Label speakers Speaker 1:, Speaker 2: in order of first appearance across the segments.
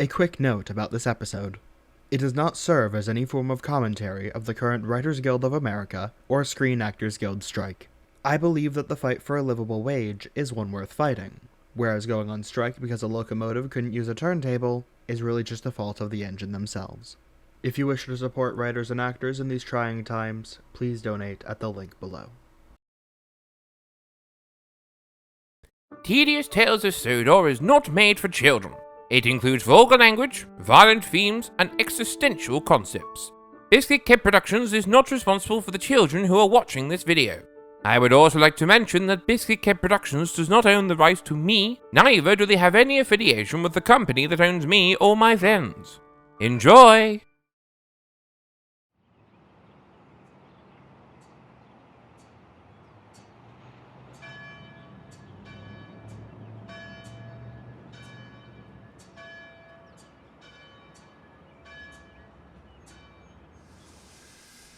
Speaker 1: A quick note about this episode. It does not serve as any form of commentary of the current Writers Guild of America or Screen Actors Guild strike. I believe that the fight for a livable wage is one worth fighting, whereas going on strike because a locomotive couldn't use a turntable is really just the fault of the engine themselves. If you wish to support writers and actors in these trying times, please donate at the link below.
Speaker 2: Tedious Tales of Sodor is not made for children. It includes vulgar language, violent themes, and existential concepts. Biscuit Kid Productions is not responsible for the children who are watching this video. I would also like to mention that Biscuit Kid Productions does not own the rights to me, neither do they have any affiliation with the company that owns me or my friends. Enjoy!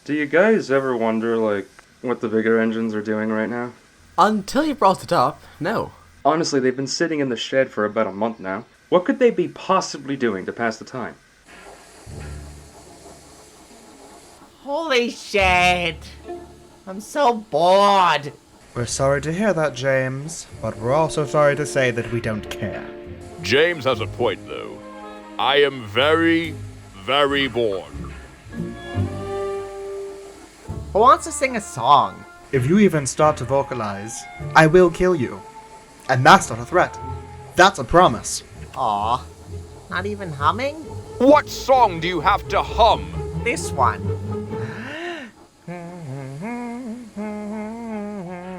Speaker 3: Do you guys ever wonder, what the bigger engines are doing right now?
Speaker 4: Until you brought it up, no.
Speaker 3: Honestly, they've been sitting in the shed for about a month now. What could they be possibly doing to pass the time?
Speaker 5: Holy shit! I'm so bored!
Speaker 1: We're sorry to hear that, James, but we're also sorry to say that we don't care.
Speaker 6: James has a point, though. I am very, very bored.
Speaker 5: Who wants to sing a song?
Speaker 1: If you even start to vocalize, I will kill you. And that's not a threat. That's a promise.
Speaker 5: Aw, not even humming?
Speaker 6: What song do you have to hum?
Speaker 5: This one.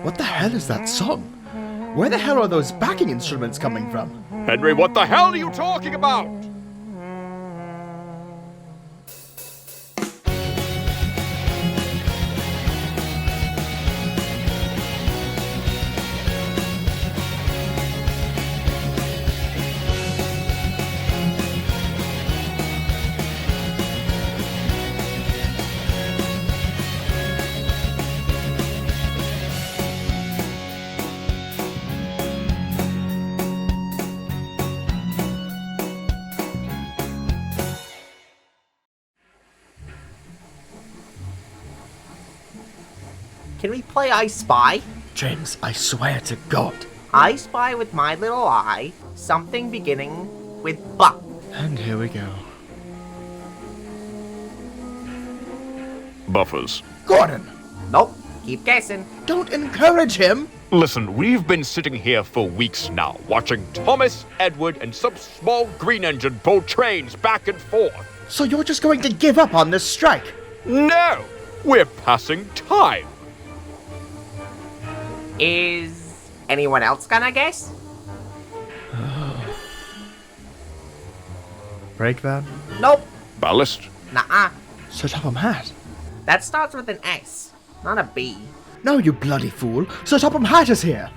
Speaker 1: What the hell is that song? Where the hell are those backing instruments coming from?
Speaker 6: Henry, what the hell are you talking about?
Speaker 5: Can we play I Spy?
Speaker 1: James, I swear to God.
Speaker 5: I spy with my little eye something beginning with buck.
Speaker 1: And here we go.
Speaker 6: Buffers.
Speaker 1: Gordon!
Speaker 5: Nope, keep guessing.
Speaker 1: Don't encourage him!
Speaker 6: Listen, we've been sitting here for weeks now, watching Thomas, Edward, and some small green engine pull trains back and forth.
Speaker 1: So you're just going to give up on this strike?
Speaker 6: No! We're passing time.
Speaker 5: Is anyone else gonna guess?
Speaker 1: Brake van?
Speaker 5: Nope.
Speaker 6: Ballast.
Speaker 5: Nuh-uh.
Speaker 1: Sir Topham Hatt?
Speaker 5: That starts with an S, not a B.
Speaker 1: No, you bloody fool! Sir Topham Hatt is here!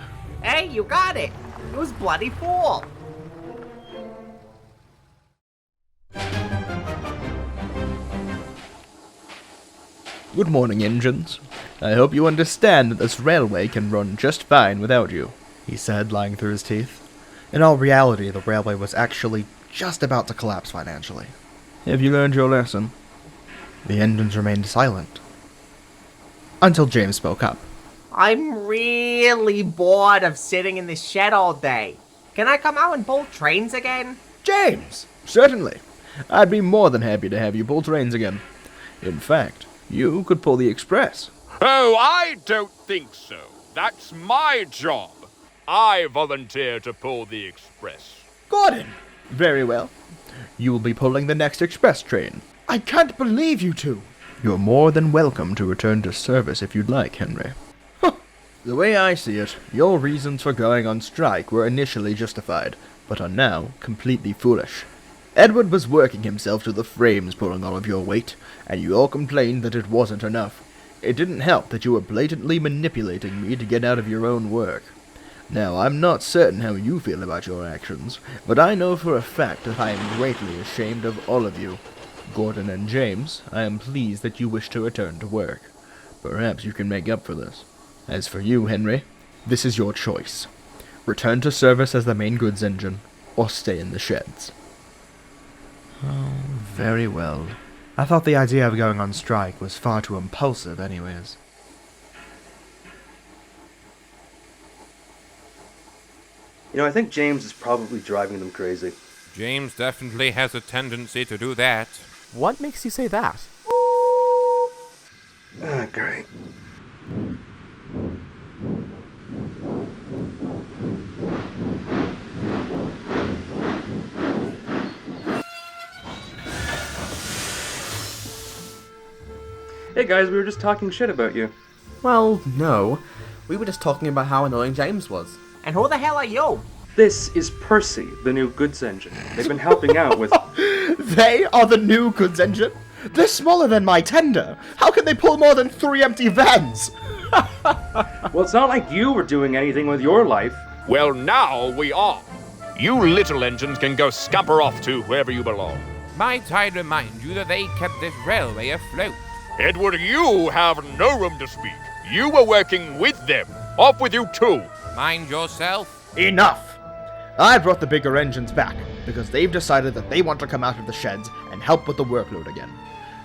Speaker 5: Hey, you got it. It was bloody fool.
Speaker 1: Good morning, engines. I hope you understand that this railway can run just fine without you, he said, lying through his teeth. In all reality, the railway was actually just about to collapse financially. Have you learned your lesson? The engines remained silent. Until James spoke up.
Speaker 5: I'm really bored of sitting in this shed all day. Can I come out and pull trains again?
Speaker 1: James! Certainly. I'd be more than happy to have you pull trains again. In fact, you could pull the express.
Speaker 6: Oh, I don't think so. That's my job. I volunteer to pull the express.
Speaker 1: Gordon! Very well. You will be pulling the next express train. I can't believe you two! You're more than welcome to return to service if you'd like, Henry. The way I see it, your reasons for going on strike were initially justified, but are now completely foolish. Edward was working himself to the frames pulling all of your weight, and you all complained that it wasn't enough. It didn't help that you were blatantly manipulating me to get out of your own work. Now, I'm not certain how you feel about your actions, but I know for a fact that I am greatly ashamed of all of you. Gordon and James, I am pleased that you wish to return to work. Perhaps you can make up for this. As for you, Henry, this is your choice. Return to service as the main goods engine, or stay in the sheds. Very well. I thought the idea of going on strike was far too impulsive anyways.
Speaker 3: I think James is probably driving them crazy.
Speaker 2: James definitely has a tendency to do that.
Speaker 4: What makes you say that?
Speaker 3: Ah, great. Hey guys, we were just talking shit about you.
Speaker 4: Well, no. We were just talking about how annoying James was.
Speaker 5: And who the hell are you?
Speaker 3: This is Percy, the new goods engine. They've been helping out with...
Speaker 1: They are the new goods engine? They're smaller than my tender. How can they pull more than 3 empty vans?
Speaker 3: Well, it's not like you were doing anything with your life.
Speaker 6: Well, now we are. You little engines can go scamper off to wherever you belong.
Speaker 2: Might I remind you that they kept this railway afloat?
Speaker 6: Edward, you have no room to speak. You were working with them. Off with you too.
Speaker 2: Mind yourself.
Speaker 1: Enough! I brought the bigger engines back, because they've decided that they want to come out of the sheds and help with the workload again.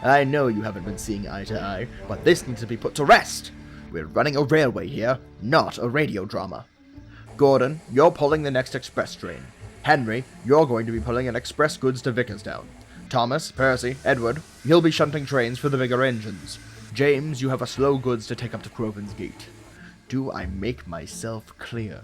Speaker 1: I know you haven't been seeing eye to eye, but this needs to be put to rest. We're running a railway here, not a radio drama. Gordon, you're pulling the next express train. Henry, you're going to be pulling an express goods to Vickerstown. Thomas, Percy, Edward, you'll be shunting trains for the bigger engines. James, you have a slow goods to take up to Croven's Gate. Do I make myself clear?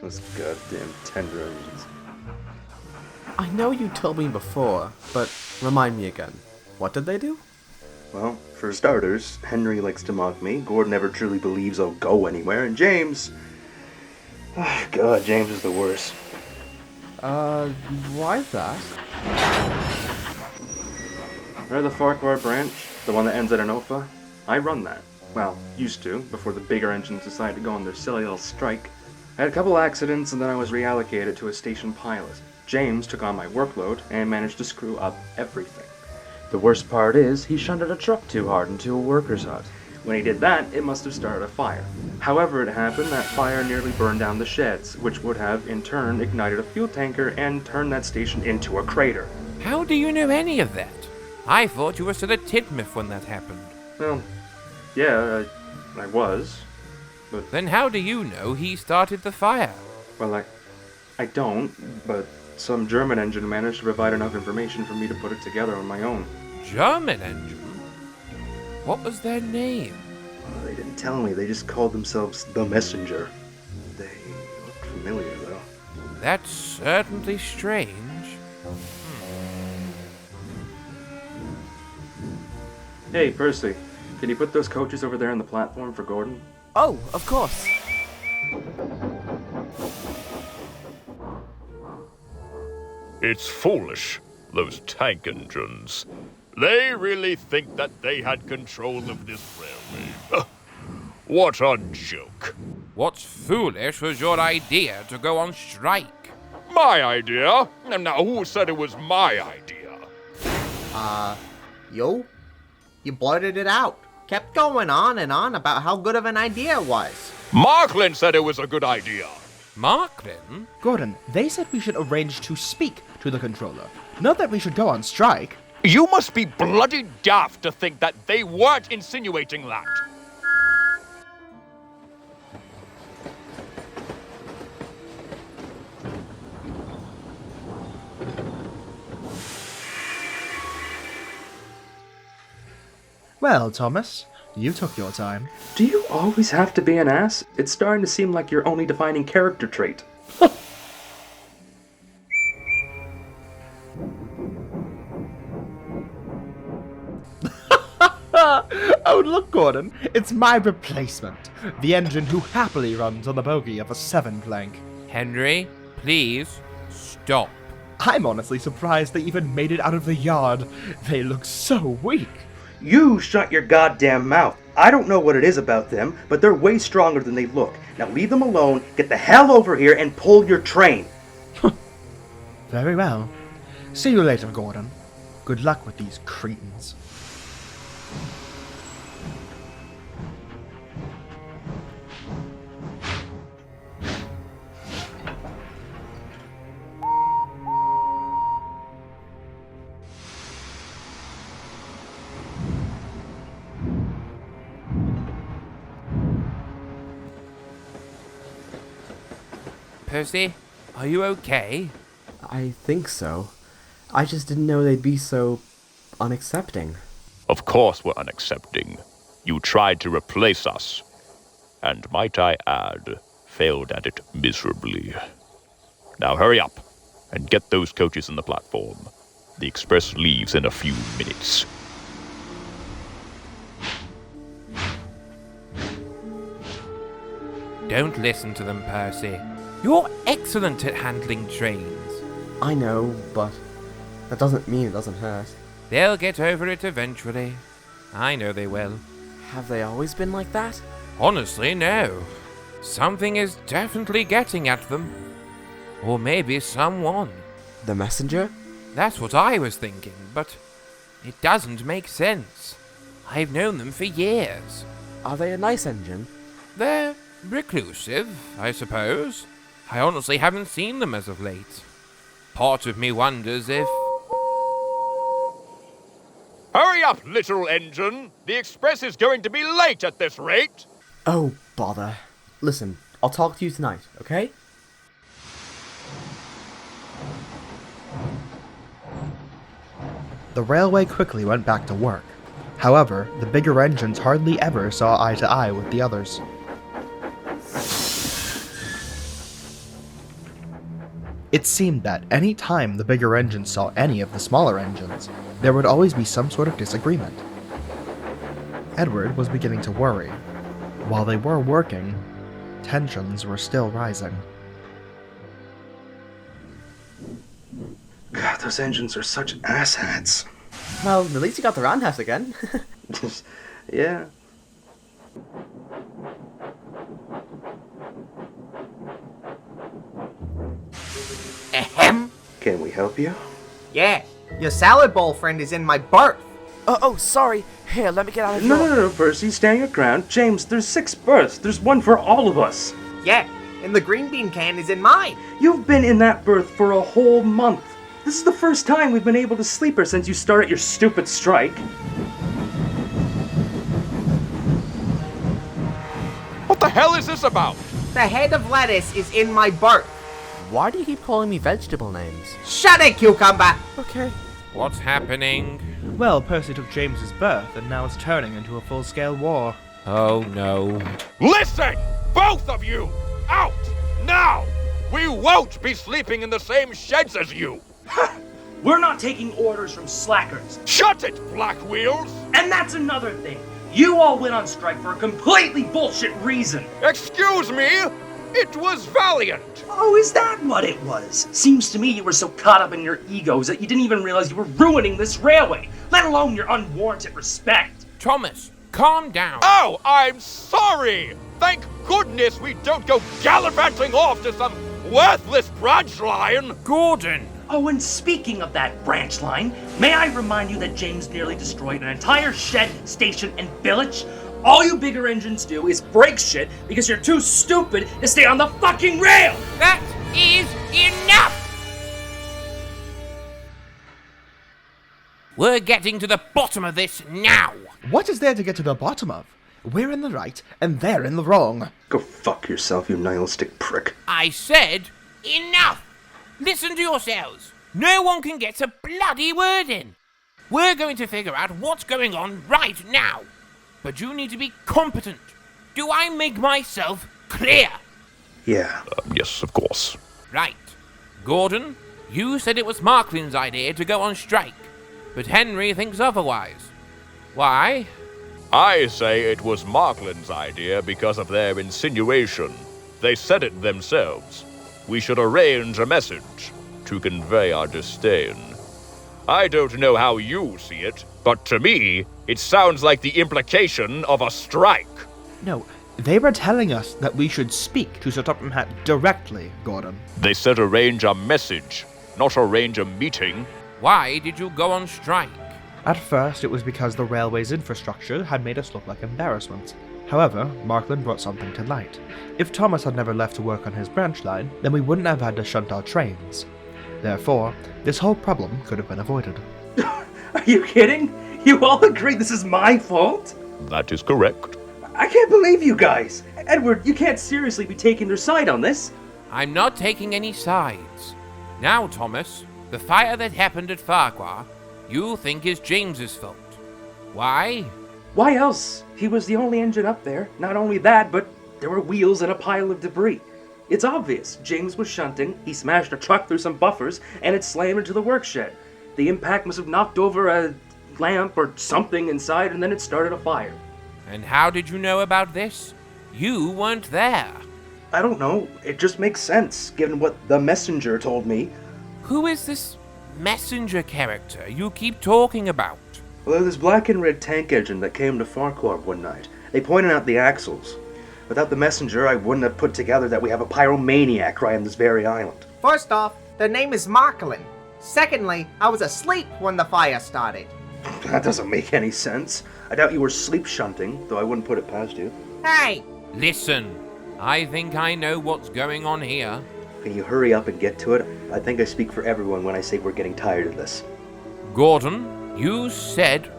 Speaker 3: Those goddamn tender engines.
Speaker 4: I know you told me before, but remind me again. What did they do?
Speaker 3: Well, for starters, Henry likes to mock me, Gordon never truly believes I'll go anywhere, and James... Oh, God, James is the worst.
Speaker 4: Why that?
Speaker 3: Remember the Farquhar branch? The one that ends at Anofa? I run that. Well, used to, before the bigger engines decided to go on their silly little strike. I had a couple accidents and then I was reallocated to a station pilot. James took on my workload and managed to screw up everything. The worst part is, he shunted a truck too hard into a worker's hut. When he did that, it must have started a fire. However it happened, that fire nearly burned down the sheds, which would have, in turn, ignited a fuel tanker and turned that station into a crater.
Speaker 2: How do you know any of that? I thought you were still at Tidmouth when that happened.
Speaker 3: Well, yeah, I was.
Speaker 2: Then how do you know he started the fire?
Speaker 3: Well, I don't, but some German engine managed to provide enough information for me to put it together on my own.
Speaker 2: German engine? What was their name?
Speaker 3: Well, they didn't tell me, they just called themselves the Messenger. They looked familiar, though.
Speaker 2: That's certainly strange.
Speaker 3: Hey, Percy, can you put those coaches over there on the platform for Gordon?
Speaker 4: Oh, of course.
Speaker 6: It's foolish, those tank engines. They really think that they had control of this railway. What a joke.
Speaker 2: What's foolish was your idea to go on strike.
Speaker 6: My idea? Now, who said it was my idea?
Speaker 5: You? You blurted it out. Kept going on and on about how good of an idea it was.
Speaker 6: Marklin said it was a good idea.
Speaker 2: Marklin?
Speaker 1: Gordon, they said we should arrange to speak to the controller, not that we should go on strike.
Speaker 6: You must be bloody daft to think that they weren't insinuating that.
Speaker 1: Well, Thomas, you took your time.
Speaker 3: Do you always have to be an ass? It's starting to seem like your only defining character trait.
Speaker 1: Oh, look, Gordon, it's my replacement. The engine who happily runs on the bogie of a 7-plank.
Speaker 2: Henry, please stop.
Speaker 1: I'm honestly surprised they even made it out of the yard. They look so weak.
Speaker 3: You shut your goddamn mouth. I don't know what it is about them, but they're way stronger than they look. Now leave them alone, get the hell over here, and pull your train.
Speaker 1: Very well. See you later, Gordon. Good luck with these cretins.
Speaker 2: Percy, are you okay?
Speaker 4: I think so. I just didn't know they'd be so unaccepting.
Speaker 6: Of course we're unaccepting. You tried to replace us. And might I add, failed at it miserably. Now hurry up, and get those coaches on the platform. The express leaves in a few minutes.
Speaker 2: Don't listen to them, Percy. You're excellent at handling trains.
Speaker 4: I know, but that doesn't mean it doesn't hurt.
Speaker 2: They'll get over it eventually. I know they will.
Speaker 4: Have they always been like that?
Speaker 2: Honestly, no. Something is definitely getting at them. Or maybe someone.
Speaker 4: The messenger?
Speaker 2: That's what I was thinking, but it doesn't make sense. I've known them for years.
Speaker 4: Are they a nice engine?
Speaker 2: They're reclusive, I suppose. I honestly haven't seen them as of late. Part of me wonders if...
Speaker 6: Hurry up, little engine! The express is going to be late at this rate!
Speaker 4: Oh, bother. Listen, I'll talk to you tonight, okay?
Speaker 1: The railway quickly went back to work. However, the bigger engines hardly ever saw eye to eye with the others. It seemed that any time the bigger engines saw any of the smaller engines, there would always be some sort of disagreement. Edward was beginning to worry. While they were working, tensions were still rising.
Speaker 3: God, those engines are such asshats.
Speaker 4: Well, at least you got the roundhouse again.
Speaker 3: Yeah.
Speaker 5: Ahem.
Speaker 3: Can we help you?
Speaker 5: Yeah, your salad bowl friend is in my berth.
Speaker 4: Oh, sorry. Here, let me get out of here.
Speaker 3: No, Percy, stand your ground. James, there's 6 berths. There's one for all of us.
Speaker 5: Yeah, and the green bean can is in mine.
Speaker 3: You've been in that berth for a whole month. This is the first time we've been able to sleep her since you started your stupid strike.
Speaker 6: What the hell is this about?
Speaker 5: The head of lettuce is in my berth.
Speaker 4: Why do you keep calling me vegetable names?
Speaker 5: Shut it, cucumber!
Speaker 4: Okay.
Speaker 2: What's happening?
Speaker 1: Well, Percy took James's berth, and now it's turning into a full-scale war.
Speaker 2: Oh no.
Speaker 6: Listen! Both of you! Out! Now! We won't be sleeping in the same sheds as you!
Speaker 7: We're not taking orders from slackers.
Speaker 6: Shut it, Black Wheels!
Speaker 7: And that's another thing. You all went on strike for a completely bullshit reason.
Speaker 6: Excuse me? It was Valiant!
Speaker 7: Oh, is that what it was? Seems to me you were so caught up in your egos that you didn't even realize you were ruining this railway, let alone your unwarranted respect.
Speaker 2: Thomas, calm down.
Speaker 6: Oh, I'm sorry! Thank goodness we don't go gallivanting off to some worthless branch line!
Speaker 2: Gordon!
Speaker 7: Oh, and speaking of that branch line, may I remind you that James nearly destroyed an entire shed, station, and village? All you bigger engines do is break shit because you're too stupid to stay on the fucking rail!
Speaker 2: That is enough! We're getting to the bottom of this now!
Speaker 1: What is there to get to the bottom of? We're in the right, and they're in the wrong.
Speaker 3: Go fuck yourself, you nihilistic prick.
Speaker 2: I said enough! Listen to yourselves. No one can get a bloody word in. We're going to figure out what's going on right now. But you need to be competent. Do I make myself clear?
Speaker 3: Yeah.
Speaker 6: Yes, of course.
Speaker 2: Right. Gordon, you said it was Marklin's idea to go on strike, but Henry thinks otherwise. Why?
Speaker 6: I say it was Markland's idea because of their insinuation. They said it themselves. We should arrange a message to convey our disdain. I don't know how you see it, but to me, it sounds like the implication of a strike.
Speaker 1: No, they were telling us that we should speak to Sir Topham Hatt directly, Gordon.
Speaker 6: They said arrange a message, not arrange a meeting.
Speaker 2: Why did you go on strike?
Speaker 1: At first, it was because the railway's infrastructure had made us look like embarrassments. However, Markland brought something to light. If Thomas had never left to work on his branch line, then we wouldn't have had to shunt our trains. Therefore, this whole problem could have been avoided.
Speaker 7: Are you kidding? You all agree this is my fault?
Speaker 6: That is correct.
Speaker 7: I can't believe you guys. Edward, you can't seriously be taking their side on this.
Speaker 2: I'm not taking any sides. Now, Thomas, the fire that happened at Farquhar, you think is James's fault. Why?
Speaker 7: Why else? He was the only engine up there. Not only that, but there were wheels and a pile of debris. It's obvious. James was shunting, he smashed a truck through some buffers, and it slammed into the work shed. The impact must have knocked over a lamp or something inside, and then it started a fire.
Speaker 2: And how did you know about this? You weren't there.
Speaker 7: I don't know. It just makes sense, given what the messenger told me.
Speaker 2: Who is this messenger character you keep talking about?
Speaker 7: Well, there's this black and red tank engine that came to Farquhar one night. They pointed out the axles. Without the messenger, I wouldn't have put together that we have a pyromaniac right on this very island.
Speaker 5: First off, the name is Marklin. Secondly, I was asleep when the fire started.
Speaker 7: That doesn't make any sense. I doubt you were sleep shunting, though I wouldn't put it past you.
Speaker 5: Hey!
Speaker 2: Listen, I think I know what's going on here.
Speaker 7: Can you hurry up and get to it? I think I speak for everyone when I say we're getting tired of this.
Speaker 2: Gordon, you said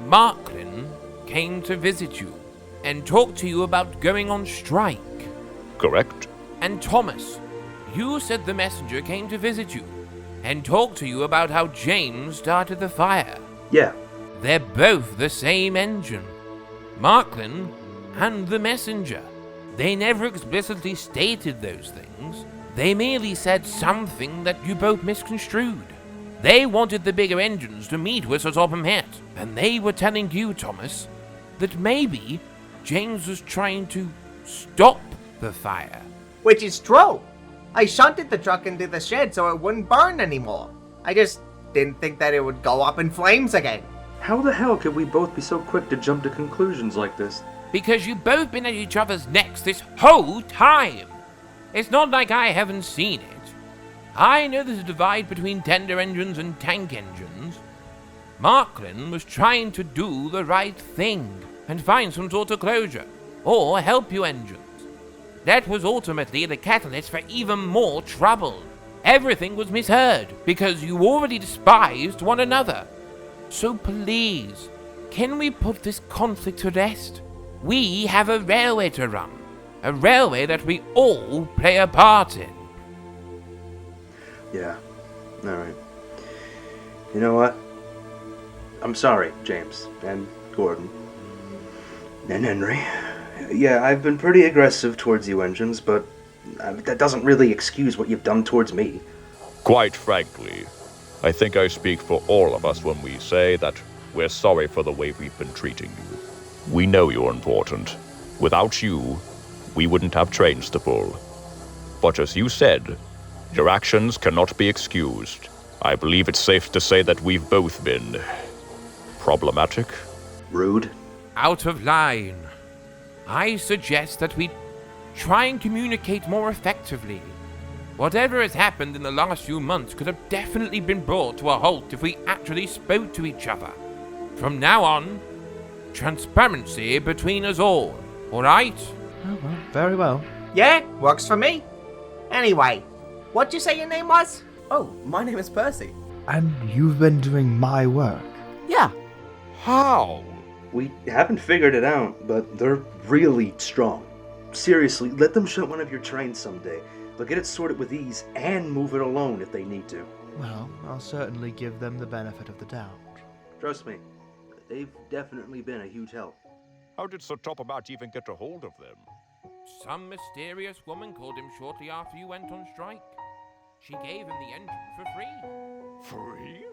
Speaker 2: Marklin came to visit you and talk to you about going on strike.
Speaker 6: Correct.
Speaker 2: And Thomas, you said the messenger came to visit you and talk to you about how James started the fire.
Speaker 7: Yeah.
Speaker 2: They're both the same engine. Marklin and the messenger. They never explicitly stated those things. They merely said something that you both misconstrued. They wanted the bigger engines to meet us at Topham Head, and they were telling you, Thomas, that maybe James was trying to stop the fire.
Speaker 5: Which is true. I shunted the truck into the shed so it wouldn't burn anymore. I just didn't think that it would go up in flames again.
Speaker 3: How the hell could we both be so quick to jump to conclusions like this?
Speaker 2: Because you've both been at each other's necks this whole time. It's not like I haven't seen it. I know there's a divide between tender engines and tank engines. Marklin was trying to do the right thing and find some sort of closure, or help you engines. That was ultimately the catalyst for even more trouble. Everything was misheard because you already despised one another. So please, can we put this conflict to rest? We have a railway to run. A railway that we all play a part in.
Speaker 3: Yeah. Alright. You know what? I'm sorry, James, and Gordon, and Henry. Yeah, I've been pretty aggressive towards you engines, but that doesn't really excuse what you've done towards me.
Speaker 6: Quite frankly, I think I speak for all of us when we say that we're sorry for the way we've been treating you. We know you're important. Without you, we wouldn't have trains to pull. But as you said, your actions cannot be excused. I believe it's safe to say that we've both been problematic.
Speaker 3: Rude.
Speaker 2: Out of line. I suggest that we try and communicate more effectively. Whatever has happened in the last few months could have definitely been brought to a halt if we actually spoke to each other. From now on, transparency between us all, alright?
Speaker 1: Oh, well, very well.
Speaker 5: Yeah, works for me. Anyway, what'd you say your name was?
Speaker 4: Oh, my name is Percy.
Speaker 1: And you've been doing my work.
Speaker 4: Yeah.
Speaker 6: How?
Speaker 3: We haven't figured it out, but they're really strong. Seriously, let them shunt one of your trains someday. They'll get it sorted with ease and move it alone if they need to.
Speaker 1: Well, I'll certainly give them the benefit of the doubt.
Speaker 3: Trust me, they've definitely been a huge help.
Speaker 6: How did Sir Topamat even get a hold of them?
Speaker 2: Some mysterious woman called him shortly after you went on strike. She gave him the engine for free.
Speaker 6: Free?